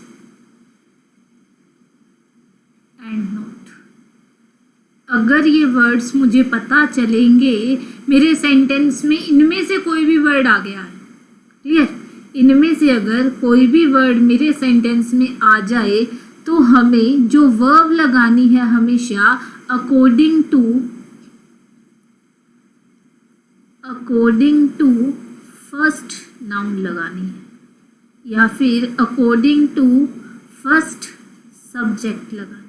and not। अगर ये वर्ड्स मुझे पता चलेंगे मेरे सेंटेंस में इनमें से कोई भी वर्ड आ गया है, क्लियर, इनमें से अगर कोई भी वर्ड मेरे सेंटेंस में आ जाए तो हमें जो वर्ब लगानी है हमेशा अकॉर्डिंग टू फर्स्ट नाउन लगानी है। या फिर अकॉर्डिंग टू फर्स्ट सब्जेक्ट लगानी।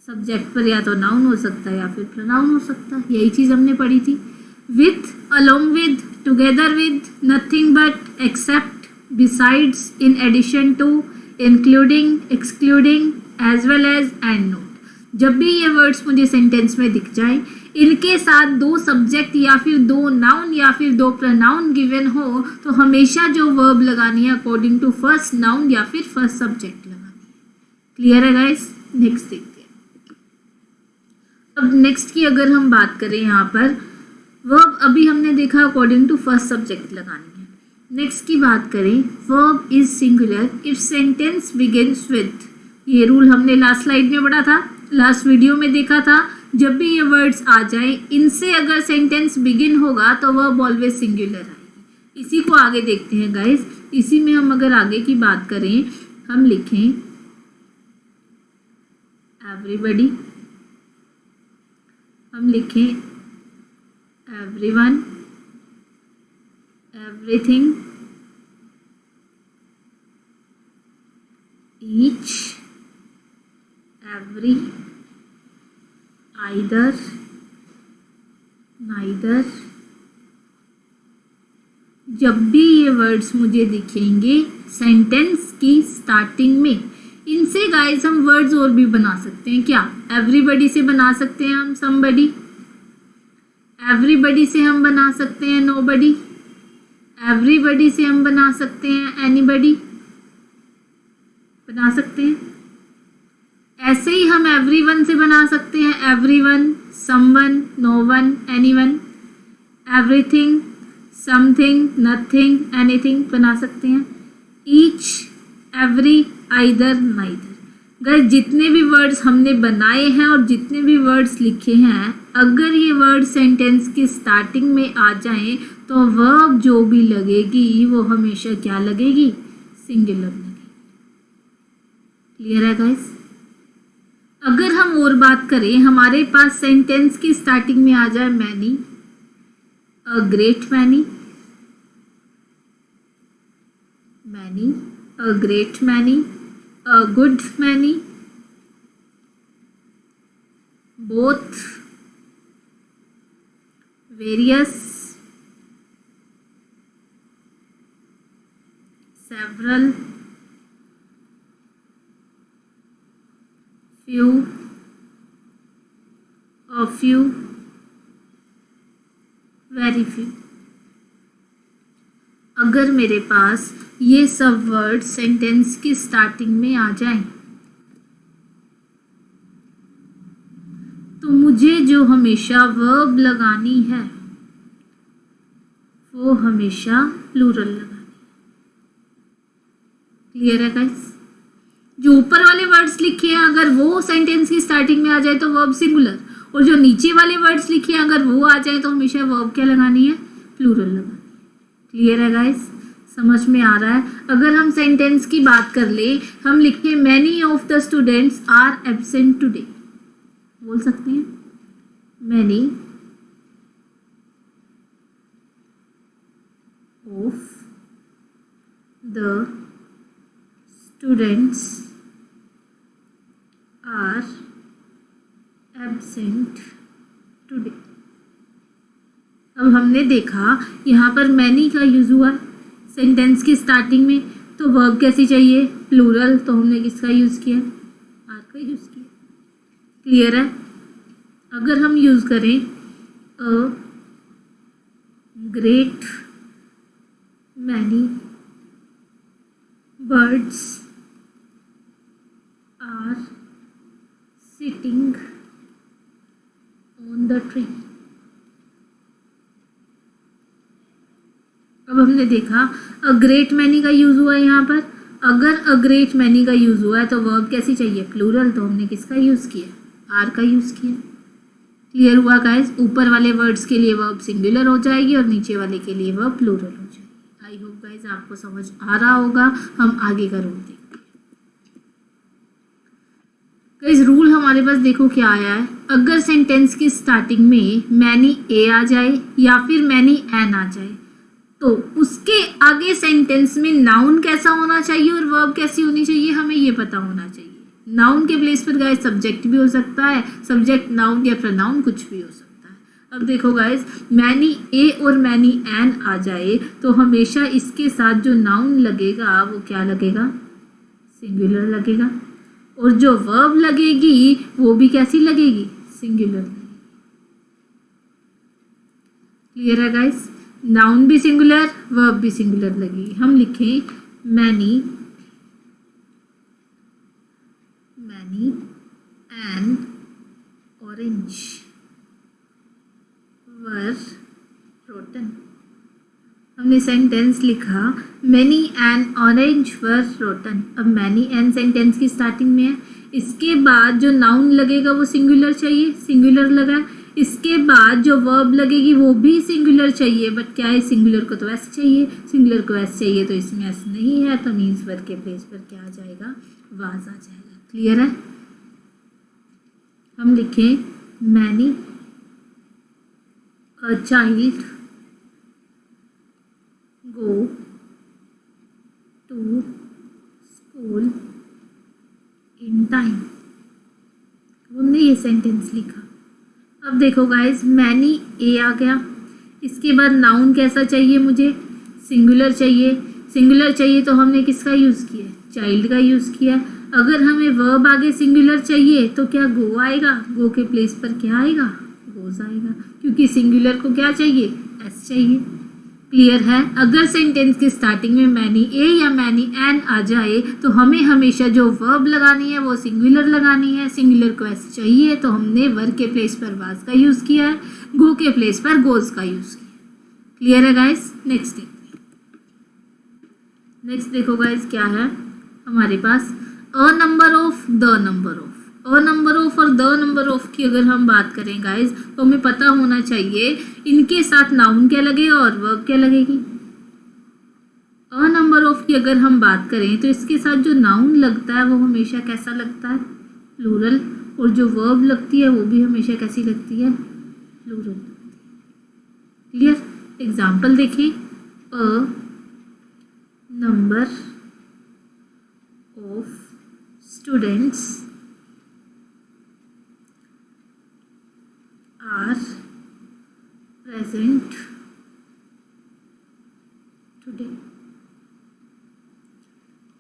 सब्जेक्ट पर या तो नाउन हो सकता है या फिर प्रोनाउन हो सकता है, यही चीज़ हमने पढ़ी थी। With, along with, together with, nothing but, except, besides, in addition to, including, excluding, as well as, and not. जब भी ये वर्ड्स मुझे सेंटेंस में दिख जाए, इनके साथ दो सब्जेक्ट या फिर दो नाउन या फिर दो प्रोनाउन गिवन हो, तो हमेशा जो वर्ब लगानी है अकॉर्डिंग टू फर्स्ट नाउन या फिर फर्स्ट सब्जेक्ट लगानी है। क्लियर है गाइस? नेक्स्ट देखते हैं। अब नेक्स्ट की अगर हम बात करें, यहाँ पर वर्ब अभी हमने देखा अकॉर्डिंग टू फर्स्ट सब्जेक्ट लगानी है। नेक्स्ट की बात करें, verb is singular if sentence begins with. ये रूल हमने लास्ट स्लाइड में पढ़ा था, लास्ट वीडियो में देखा था। जब भी ये वर्ड्स आ जाए, इनसे अगर सेंटेंस बिगिन होगा तो वर्ब ऑलवेज सिंगुलर आएगी। इसी को आगे देखते हैं गाइस। इसी में हम अगर आगे की बात करें, हम लिखें एवरीबडी, हम लिखें everyone, everything, each, every, either, neither. जब भी ये वर्ड्स मुझे दिखेंगे सेंटेंस की स्टार्टिंग में, इनसे गाइस हम वर्ड्स और भी बना सकते हैं। क्या? एवरीबडी से बना सकते हैं हम समबडी, एवरीबडी से हम बना सकते हैं नोबडी, एवरीबडी से हम बना सकते हैं एनीबडी, बना सकते हैं। ऐसे ही हम एवरीवन से बना सकते हैं everyone, someone, known, anyone, everything, something, nothing, anything बना सकते हैं। Each, every, either, neither. Guys जितने भी वर्ड्स हमने बनाए हैं और जितने भी वर्ड्स लिखे हैं, अगर ये वर्ड सेंटेंस की स्टार्टिंग में आ जाएं तो वर्ब जो भी लगेगी वो हमेशा क्या लगेगी? सिंगुलर लगेगी। क्लियर है गाइस? अगर हम और बात करें, हमारे पास सेंटेंस की स्टार्टिंग में आ जाए many, a great many, many, a great many, a good many, both, various, several, few, a few, very few। अगर मेरे पास ये सब वर्ड सेंटेंस की स्टार्टिंग में आ जाएं, तो मुझे जो हमेशा वर्ब लगानी है वो हमेशा प्लूरल लगानी है। क्लियर है गाइस? जो ऊपर वाले वर्ड्स लिखे हैं अगर वो सेंटेंस की स्टार्टिंग में आ जाए तो वर्ब सिंगुलर, और जो नीचे वाले वर्ड्स लिखे हैं अगर वो आ जाए तो हमेशा वर्ब क्या लगानी है? प्लूरल लगानी है। क्लियर है गाइस? समझ में आ रहा है? अगर हम सेंटेंस की बात कर ले, हम लिखें many of the students are absent today, बोल सकते हैं many of the students are absent today. अब हमने देखा यहाँ पर मैनी का यूज हुआ सेंटेंस की स्टार्टिंग में, तो वर्ब कैसी चाहिए? प्लूरल। तो हमने किसका यूज़ किया? आर का यूज़ किया। क्लियर है? अगर हम यूज़ करें a great many birds are sitting on the tree. अब हमने देखा अ ग्रेट मैनी का यूज़ हुआ है यहाँ पर। अगर अ ग्रेट मैनी का यूज़ हुआ है तो वर्ब कैसी चाहिए? प्लूरल। तो हमने किसका यूज़ किया? आर का यूज़ किया। क्लियर हुआ गाइस? ऊपर वाले वर्ड्स के लिए वर्ब सिंगुलर हो जाएगी और नीचे वाले के लिए वर्ब प्लूरल हो जाएगी। आई होप गाइस आपको समझ आ रहा होगा। हम आगे का रूल देखते हैं। गाइस रूल हमारे पास देखो क्या आया है। अगर सेंटेंस की स्टार्टिंग में मैनी ए आ जाए या फिर मैनी एन आ जाए, तो उसके आगे सेंटेंस में नाउन कैसा होना चाहिए और वर्ब कैसी होनी चाहिए, हमें ये पता होना चाहिए। नाउन के प्लेस पर गाइस सब्जेक्ट भी हो सकता है, सब्जेक्ट नाउन या प्रोनाउन कुछ भी हो सकता है। अब देखो गाइस, मैनी ए और मैनी एन आ जाए तो हमेशा इसके साथ जो नाउन लगेगा वो क्या लगेगा, सिंगुलर लगेगा, और जो वर्ब लगेगी वो भी कैसी लगेगी, सिंगुलर। क्लियर है गाइस, नाउन भी सिंगुलर वर्ब भी सिंगुलर लगेगी। हम लिखें मैनी एन ऑरेंज वर रोटन। हमने सेंटेंस लिखा मैनी एन ऑरेंज वर रोटन। अब मैनी एन सेंटेंस की स्टार्टिंग में है, इसके बाद जो नाउन लगेगा वो सिंगुलर चाहिए, सिंगुलर लगा। इसके बाद जो वर्ब लगेगी वो भी सिंगुलर चाहिए, बट क्या है, सिंगुलर को तो एस चाहिए, सिंगुलर को एस चाहिए तो इसमें एस नहीं है, तो मीन्स वर्ब के प्लेस पर क्या आ जाएगा, वाज आ जाएगा। क्लियर है। हम लिखें many a child go to school in time. हमने ये सेंटेंस लिखा। अब देखो गाइस, मैनी ए आ गया, इसके बाद नाउन कैसा चाहिए मुझे, सिंगुलर चाहिए। सिंगुलर चाहिए तो हमने किसका यूज़ किया, चाइल्ड का यूज़ किया। अगर हमें वर्ब आगे सिंगुलर चाहिए तो क्या गो आएगा, गो के प्लेस पर क्या आएगा, गोज आएगा, क्योंकि सिंगुलर को क्या चाहिए, एस चाहिए। क्लियर है। अगर सेंटेंस के स्टार्टिंग में मैनी ए या मैनी एन आ जाए तो हमें हमेशा जो वर्ब लगानी है वो सिंगुलर लगानी है। सिंगुलर को एस चाहिए तो हमने वर्ब के प्लेस पर वाज का यूज़ किया है, गो के प्लेस पर गोज का यूज़ किया। क्लियर है गाइस। नेक्स्ट देखो गाइस, क्या है हमारे पास, a number of, the number of. A number of और द नंबर ऑफ की अगर हम बात करें गाइस तो हमें पता होना चाहिए इनके साथ नाउन क्या लगेगा और वर्ब क्या लगेगी। अ नंबर ऑफ की अगर हम बात करें तो इसके साथ जो नाउन लगता है वो हमेशा कैसा लगता है, प्लूरल, और जो वर्ब लगती है वो भी हमेशा कैसी लगती है, प्लूरल। क्लियर। एग्जाम्पल देखें, a number of students are present today.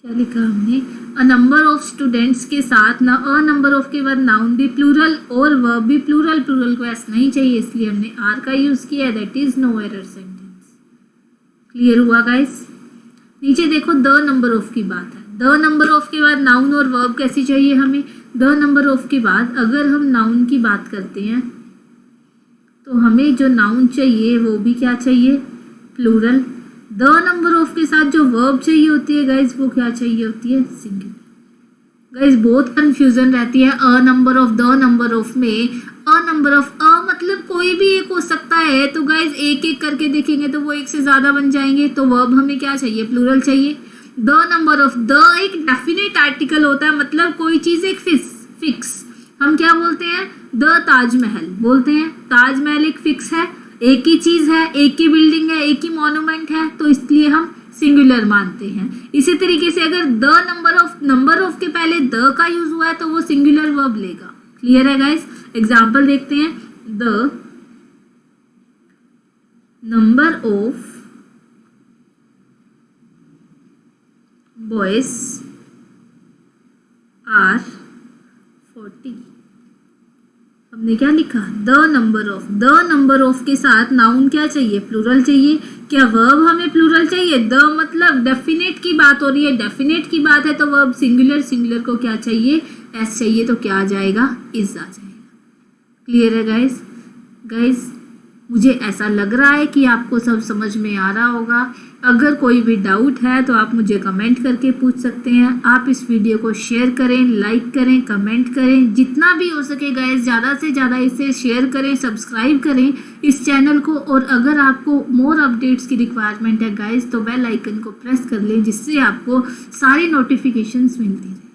क्या लिखा हमने, अ नंबर ऑफ स्टूडेंट्स के साथ ना अ नंबर ऑफ के बाद नाउन भी प्लूरल और वर्ब भी प्लूरल, प्लूरल को एस नहीं चाहिए इसलिए हमने आर का यूज किया है, that is no error sentence. Clear हुआ गाइस। नीचे देखो, द नंबर ऑफ की बात है। द नंबर ऑफ के बाद नाउन और वर्ब कैसी चाहिए हमें, द नंबर ऑफ के बाद अगर हम नाउन की बात करते हैं तो हमें जो नाउन चाहिए वो भी क्या चाहिए, प्लूरल। द नंबर ऑफ के साथ जो वर्ब चाहिए होती है गाइज वो क्या चाहिए होती है, सिंगुलर। गाइज बहुत कंफ्यूजन रहती है a number of the number of में। अ नंबर ऑफ, अ मतलब कोई भी एक हो सकता है, तो गाइज एक एक करके देखेंगे तो वो एक से ज़्यादा बन जाएंगे। तो वर्ब हमें क्या चाहिए, प्लूरल चाहिए। द नंबर ऑफ, द एक डेफिनेट आर्टिकल होता है, मतलब कोई चीज़ एक फिक्स। हम क्या बोलते हैं, द ताजमहल बोलते हैं। ताजमहल एक फिक्स है, एक ही चीज़ है, एक ही बिल्डिंग है, एक ही मॉन्यूमेंट है, तो इसलिए हम सिंगुलर मानते हैं। इसी तरीके से अगर द नंबर ऑफ के पहले द का यूज हुआ है तो वो सिंगुलर वर्ब लेगा। क्लियर है गाइस। एग्जाम्पल देखते हैं, the number of boys are 40। हमने क्या लिखा, द नंबर ऑफ के साथ नाउन क्या चाहिए, प्लूरल चाहिए। क्या वर्ब हमें प्लूरल चाहिए, द मतलब डेफिनेट की बात हो रही है, डेफिनेट की बात है तो वर्ब सिंगुलर को क्या चाहिए, एस चाहिए, तो क्या आ जाएगा, इज आ जाएगा। क्लियर है गाइस। मुझे ऐसा लग रहा है कि आपको सब समझ में आ रहा होगा। अगर कोई भी डाउट है तो आप मुझे कमेंट करके पूछ सकते हैं। आप इस वीडियो को शेयर करें, लाइक करें, कमेंट करें, जितना भी हो सके गाइस ज़्यादा से ज़्यादा इसे शेयर करें, सब्सक्राइब करें इस चैनल को। और अगर आपको मोर अपडेट्स की रिक्वायरमेंट है गाइस तो बेल आइकन को प्रेस कर लें, जिससे आपको सारी नोटिफिकेशंस मिलती रहे।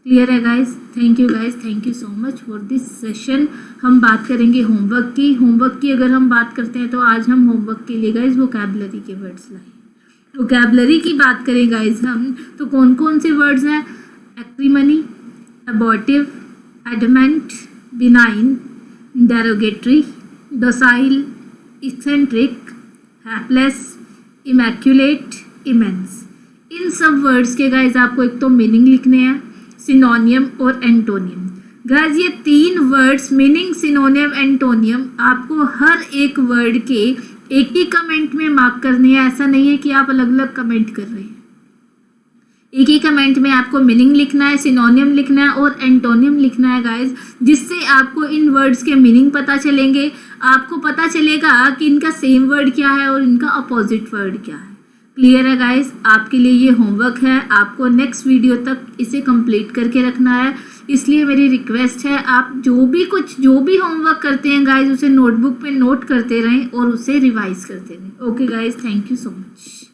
क्लियर है guys? Thank you guys, thank you so much for this session. हम बात करेंगे होमवर्क की। होमवर्क की अगर हम बात करते हैं तो आज हम होमवर्क के लिए गाइस वोकैबुलरी के वर्ड्स लाए। वोकैबुलरी की बात करें गाइस हम, तो कौन कौन से वर्ड्स हैं? Acrimony, abortive, adamant, benign, derogatory, docile, eccentric, hapless, immaculate, immense. इन सब वर्ड्स के गाइस आपको एक तो मीनिंग लिखने हैं, सिनोनियम और एंटोनियम। गाइस ये 3 वर्ड्स मीनिंग, सिनोनियम, एंटोनियम आपको हर एक वर्ड के एक ही कमेंट में मार्क करनी है। ऐसा नहीं है कि आप अलग अलग कमेंट कर रहे हैं। एक ही कमेंट में आपको मीनिंग लिखना है, सिनोनियम लिखना है और एंटोनियम लिखना है गाइस, जिससे आपको इन वर्ड्स के मीनिंग पता चलेंगे। आपको पता चलेगा कि इनका सेम वर्ड क्या है और इनका अपोजिट वर्ड क्या है। क्लियर है गाइस? आपके लिए ये होमवर्क है, आपको नेक्स्ट वीडियो तक इसे कंप्लीट करके रखना है। इसलिए मेरी रिक्वेस्ट है, आप जो भी होमवर्क करते हैं गाइस उसे नोटबुक पे नोट करते रहें और उसे रिवाइज करते रहें। Okay guys, thank you so much.